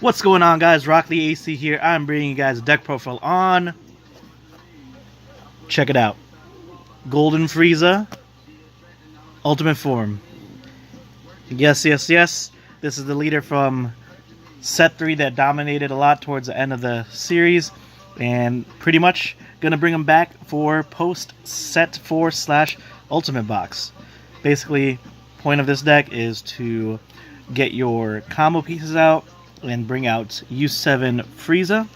What's going on, guys? Rock the AC here. I'm bringing you guys a deck profile on. Check it out. Golden Frieza, Ultimate Form. Yes. This is the leader from Set 3 that dominated a lot towards the end of the series. And pretty much going to bring him back for post Set 4 / Ultimate Box. Basically, point of this deck is to get your combo pieces out and bring out U7 Frieza,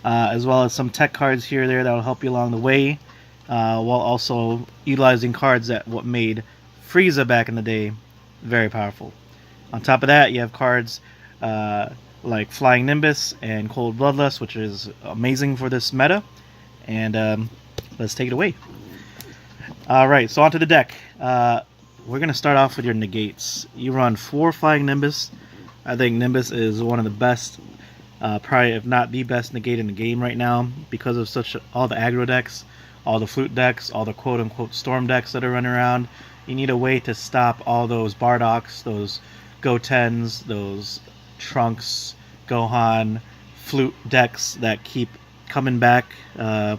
as well as some tech cards here or there that will help you along the way, while also utilizing cards that what made Frieza back in the day very powerful. On top of that, you have cards like Flying Nimbus and Cold Bloodlust, which is amazing for this meta. And let's take it away. Alright, so onto the deck. We're going to start off with your negates. You run 4 Flying Nimbus. I think Nimbus is one of the best, probably if not the best negate in the game right now, because of all the aggro decks, all the flute decks, all the quote-unquote storm decks that are running around. You need a way to stop all those Bardoks, those Gotens, those Trunks, Gohan, flute decks that keep coming back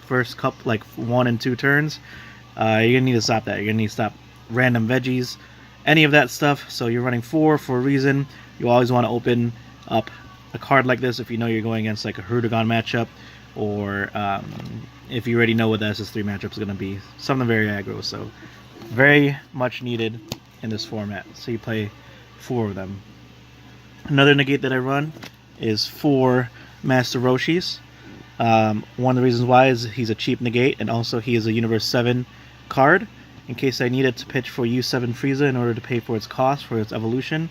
first couple, like 1 and 2 turns. You're going to need to stop that. You're going to need to stop random veggies, any of that stuff. So you're running 4 for a reason. You always want to open up a card like this if you know you're going against like a Hurdagon matchup, or if you already know what the SS3 matchup is going to be. Something very aggro, so very much needed in this format. So you play 4 of them. Another negate that I run is 4 Master Roshis. One of the reasons why is he's a cheap negate, and also he is a Universe 7 card. In case I needed to pitch for U7 Frieza in order to pay for its cost, for its evolution,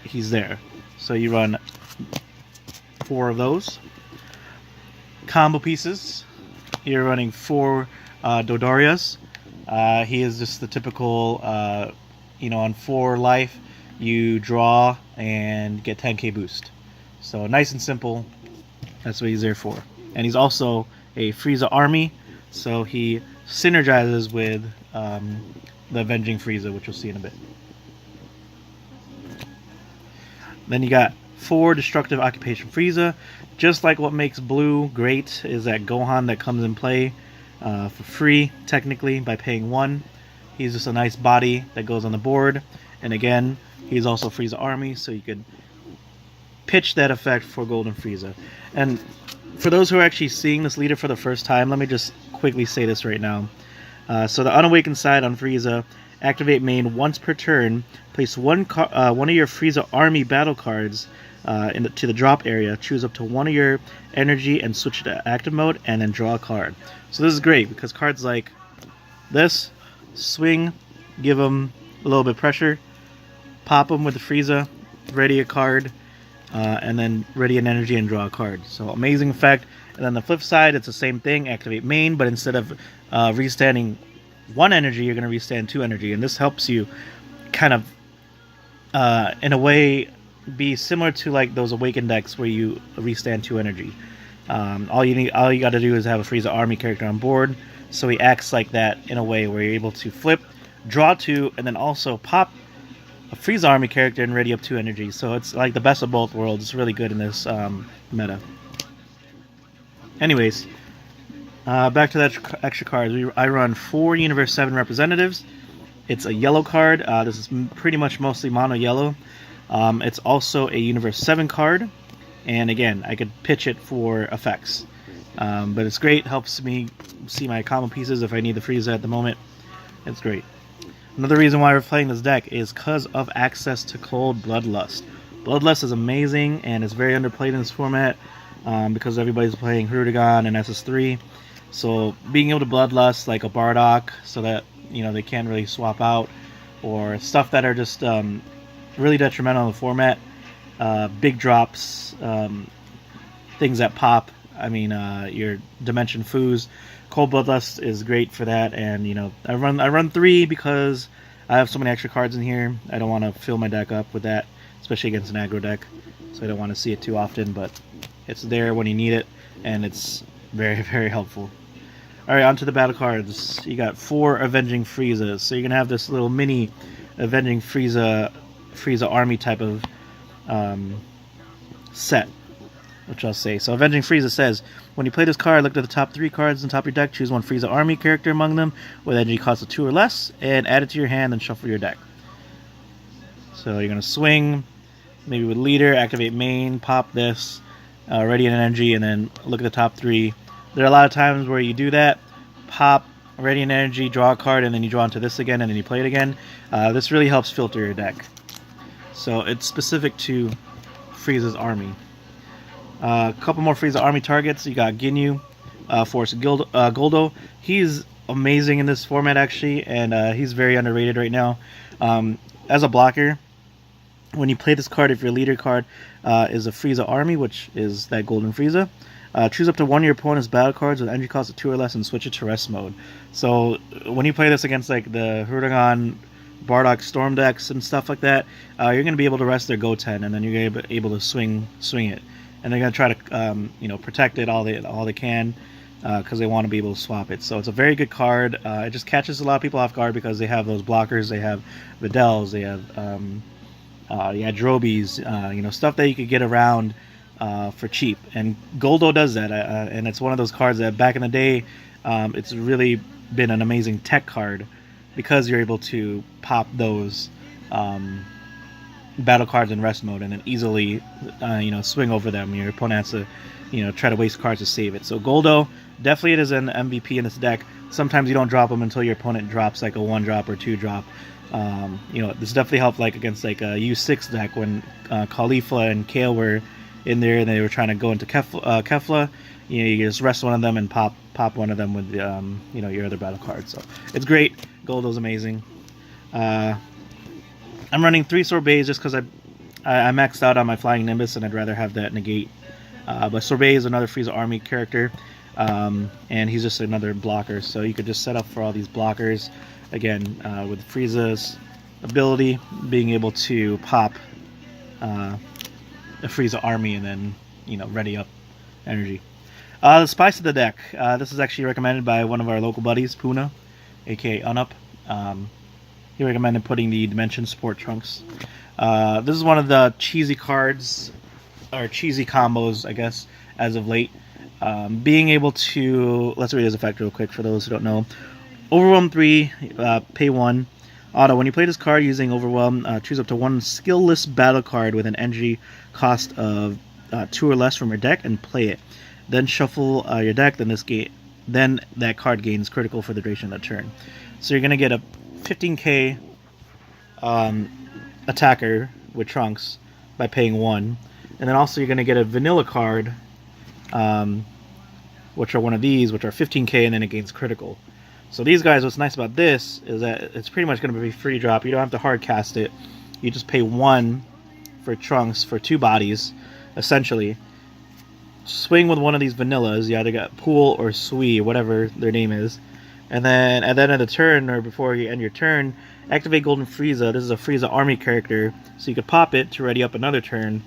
he's there. So you run 4 of those. Combo pieces. You're running 4 Dodorias. He is just the typical, on 4 life, you draw and get 10k boost. So nice and simple. That's what he's there for. And he's also a Frieza army, so he synergizes with the Avenging Frieza, which you'll see in a bit. Then you got 4 Destructive Occupation Frieza. Just like what makes Blue great is that Gohan that comes in play for free, technically, by paying 1. He's just a nice body that goes on the board. And again, he's also Frieza Army, so you could pitch that effect for Golden Frieza. And for those who are actually seeing this leader for the first time, let me just quickly say this right now. So the Unawakened side on Frieza, activate main once per turn, place one of your Frieza Army battle cards to the drop area, choose up to 1 of your energy and switch it to active mode, and then draw a card. So this is great, because cards like this, swing, give them a little bit of pressure, pop them with the Frieza, ready a card, and then ready an energy and draw a card. So amazing effect. And then the flip side, it's the same thing, activate main, but instead of restanding 1 energy, you're going to restand 2 energy. And this helps you kind of, in a way, be similar to like those Awakened decks where you restand 2 energy. All you got to do is have a Frieza Army character on board, so he acts like that in a way where you're able to flip, draw 2, and then also pop a Frieza Army character and ready up 2 energy. So it's like the best of both worlds. It's really good in this meta. Anyways, back to the extra cards. I run 4 Universe 7 representatives. It's a yellow card. This is pretty much mostly mono yellow. It's also a Universe 7 card. And again, I could pitch it for effects. But it's great. Helps me see my combo pieces if I need the Frieza at the moment. It's great. Another reason why we're playing this deck is because of access to Cold Bloodlust. Bloodlust is amazing, and it's very underplayed in this format because everybody's playing Hurdagon and SS3. So being able to Bloodlust like a Bardock, so that they can't really swap out, or stuff that are just really detrimental in the format. Big drops, things that pop. I mean, your Dimension Foos. Cold Bloodlust is great for that, and I run 3 because I have so many extra cards in here. I don't want to fill my deck up with that, especially against an aggro deck. So I don't want to see it too often, but it's there when you need it, and it's very, very helpful. Alright, on to the battle cards. You got 4 Avenging Friezas, so you're gonna have this little mini Avenging Frieza army type of set, which I'll say. So Avenging Frieza says, when you play this card, look at the top 3 cards on top of your deck, choose one Frieza Army character among them with energy cost of 2 or less, and add it to your hand and shuffle your deck. So you're going to swing, maybe with leader, activate main, pop this, radiant energy, and then look at the top 3. There are a lot of times where you do that, pop, radiant energy, draw a card, and then you draw into this again, and then you play it again. This really helps filter your deck. So it's specific to Frieza's army. A couple more Frieza army targets. You got Ginyu, Force Goldo. He's amazing in this format, actually, and he's very underrated right now. As a blocker, when you play this card, if your leader card is a Frieza army, which is that Golden Frieza, choose up to one of your opponent's battle cards with energy cost of 2 or less and switch it to rest mode. So when you play this against like the Huragan, Bardock Storm decks and stuff like that, you're going to be able to rest their Goten, and then you're going to be able to swing it. And they're going to try to protect it all they can, because they want to be able to swap it. So it's a very good card. It just catches a lot of people off guard because they have those blockers. They have Videls. They have Drobies. Stuff that you could get around for cheap. And Goldo does that. And it's one of those cards that back in the day, it's really been an amazing tech card because you're able to pop those battle cards in rest mode and then easily swing over them. Your opponent has to try to waste cards to save it. So Goldo definitely is an MVP in this deck. Sometimes you don't drop them until your opponent drops like a 1-drop or 2-drop. This definitely helped like against like a U6 deck when Khalifa and Kale were in there and they were trying to go into Kefla. You just rest one of them and pop one of them with your other battle cards. So it's great. Goldo's amazing. I'm running 3 Sorbets just because I maxed out on my Flying Nimbus and I'd rather have that negate. But Sorbet is another Frieza Army character, and he's just another blocker. So you could just set up for all these blockers. Again, with Frieza's ability, being able to pop a Frieza Army and then ready up energy. The spice of the deck. This is actually recommended by one of our local buddies, Puna, aka Unup. He recommended putting the Dimension Support Trunks. This is one of the cheesy cards, or cheesy combos, I guess, as of late. Being able to... Let's read his effect real quick for those who don't know. Overwhelm 3, pay 1. Auto, when you play this card using Overwhelm, choose up to one skill-less battle card with an energy cost of 2 or less from your deck and play it. Then shuffle your deck, then that card gains critical for the duration of the turn. So you're going to get a 15k attacker with Trunks by paying 1. And then also you're going to get a vanilla card, which are one of these, which are 15k, and then it gains critical. So these guys, what's nice about this is that it's pretty much going to be free drop. You don't have to hard cast it. You just pay 1 for Trunks for 2 bodies, essentially. Swing with one of these vanillas. You either got Pool or Sui, whatever their name is. And then at the end of the turn, or before you end your turn, activate Golden Frieza. This is a Frieza Army character, so you could pop it to ready up another turn,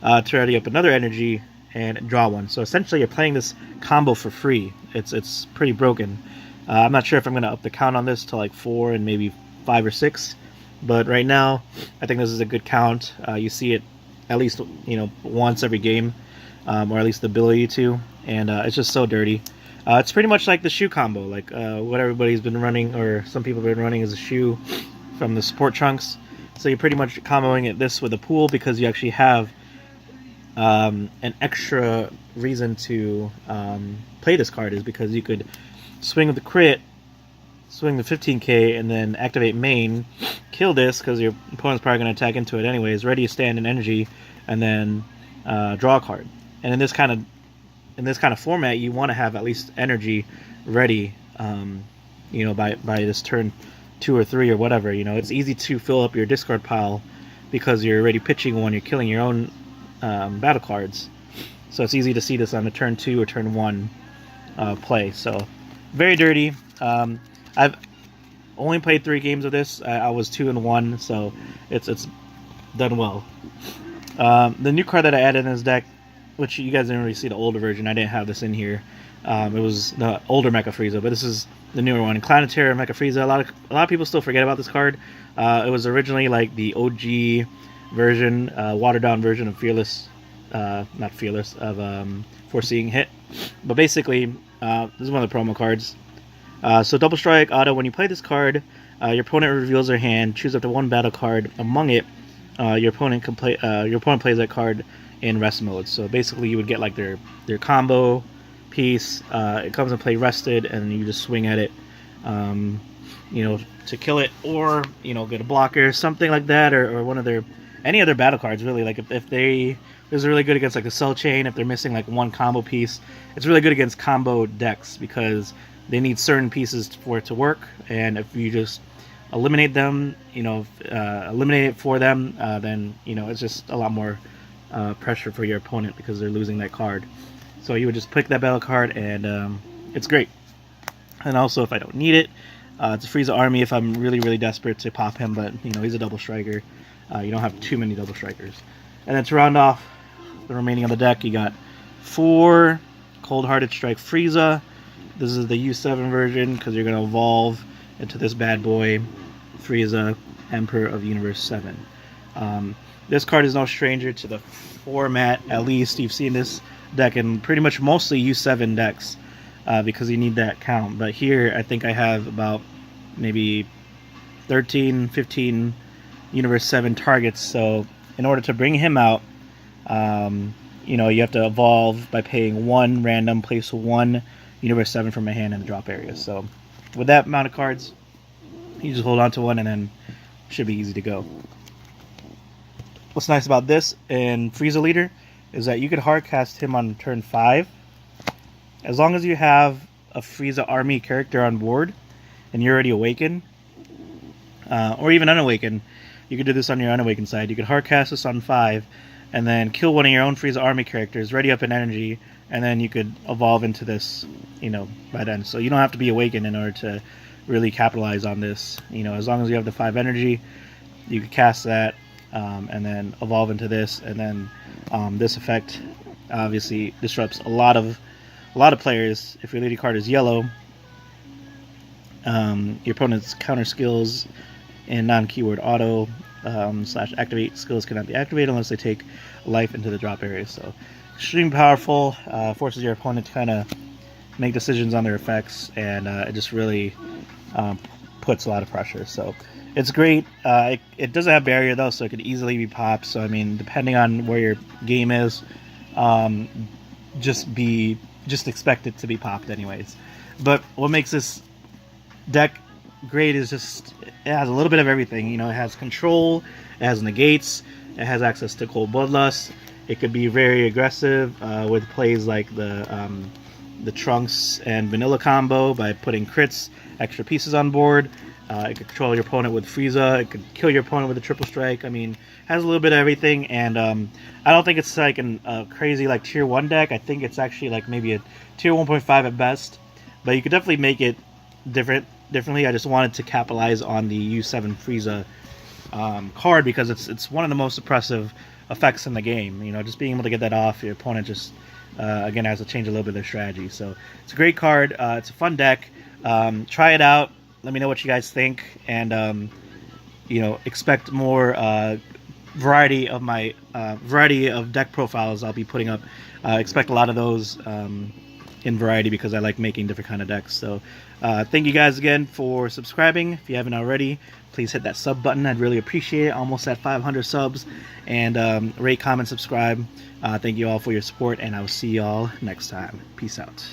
to ready up another energy, and draw one. So essentially you're playing this combo for free. It's pretty broken. I'm not sure if I'm going to up the count on this to like 4 and maybe 5 or 6, but right now I think this is a good count. You see it at least once every game, or at least the ability to, and it's just so dirty. It's pretty much like the shoe combo, like what everybody's been running, or some people have been running as a shoe from the support trunks. So you're pretty much comboing this with a pool because you actually have an extra reason to play this card, is because you could swing with the crit, swing the 15k, and then activate main, kill this because your opponent's probably going to attack into it anyways, ready to stand in energy, and then draw a card. And in this kind of format, you want to have at least energy ready, by this turn 2 or 3 or whatever. It's easy to fill up your discard pile because you're already pitching one, you're killing your own battle cards. So it's easy to see this on a turn 2 or turn 1 play. So very dirty. I've only played 3 games of this. I was 2-1, so it's done well. The new card that I added in this deck, which you guys didn't really see the older version, I didn't have this in here. It was the older Mecha Frieza, but this is the newer one. Clan of Terror Mecha Frieza. A lot of people still forget about this card. It was originally like the OG version, watered down version of Fearless not fearless, of foreseeing hit. But basically, this is one of the promo cards. So double strike auto. When you play this card, your opponent reveals their hand. Choose up to one battle card among it. Your opponent can play. Your opponent plays that card in rest mode. So basically, you would get like their combo piece. It comes in play rested, and you just swing at it. You know, to kill it, or you know, get a blocker, something like that, or one of their any other battle cards really. Like if they is really good against like a cell chain. If they're missing like one combo piece, it's really good against combo decks because they need certain pieces for it to work. And if you just eliminate them, you know, eliminate it for them, then you know it's just a lot more pressure for your opponent because they're losing that card. So you would just pick that battle card, and it's great. And also, if I don't need it, it's a Frieza army if I'm really desperate to pop him, but you know he's a double striker. You don't have too many double strikers. And then to round off the remaining of the deck, you got 4 Cold-Hearted Strike Frieza. This is the U7 version because you're going to evolve into this bad boy, Frieza, Emperor of Universe 7. This card is no stranger to the format. At least you've seen this deck in pretty much mostly U7 decks because you need that count. But here I think I have about maybe 13, 15 Universe 7 targets. So in order to bring him out, you know, you have to evolve by paying 1 random, place 1 Universe 7 from my hand in the drop area. So with that amount of cards, you just hold on to one and then it should be easy to go. What's nice about this in Frieza Leader is that you could hardcast him on turn 5. As long as you have a Frieza army character on board and you're already awakened, or even unawakened, you could do this on your unawakened side. You could hardcast this on 5 and then kill one of your own Frieza army characters, ready up in energy, and then you could evolve into this, you know, by then. So you don't have to be awakened in order to really capitalize on this. You know, as long as you have the 5 energy, you could cast that, and then evolve into this, and then this effect obviously disrupts a lot of players. If your leading card is yellow, your opponent's counter skills and non-keyword auto / activate skills cannot be activated unless they take life into the drop area. So extremely powerful, forces your opponent to kind of make decisions on their effects, and it just really puts a lot of pressure. So it's great. It doesn't have barrier though, so it could easily be popped. So I mean, depending on where your game is, just expect it to be popped anyways. But what makes this deck great is just it has a little bit of everything. You know, it has control, it has negates, it has access to Cold Bloodlust. It could be very aggressive with plays like the Trunks and Vanilla combo by putting crits, extra pieces on board. It could control your opponent with Frieza. It could kill your opponent with a triple strike. I mean, it has a little bit of everything, and I don't think it's like a crazy like tier 1 deck. I think it's actually like maybe a tier 1.5 at best, but you could definitely make it differently. I just wanted to capitalize on the U7 Frieza card because it's one of the most oppressive effects in the game. You know, just being able to get that off, your opponent just again has to change a little bit of their strategy. So it's a great card. It's a fun deck. Try it out. Let me know what you guys think, and you know, expect more variety of deck profiles I'll be putting up. Expect a lot of those in variety because I like making different kind of decks. So thank you guys again for subscribing. If you haven't already, please hit that sub button. I'd really appreciate it. Almost at 500 subs, and rate, comment, subscribe. Thank you all for your support, and I will see y'all next time. Peace out.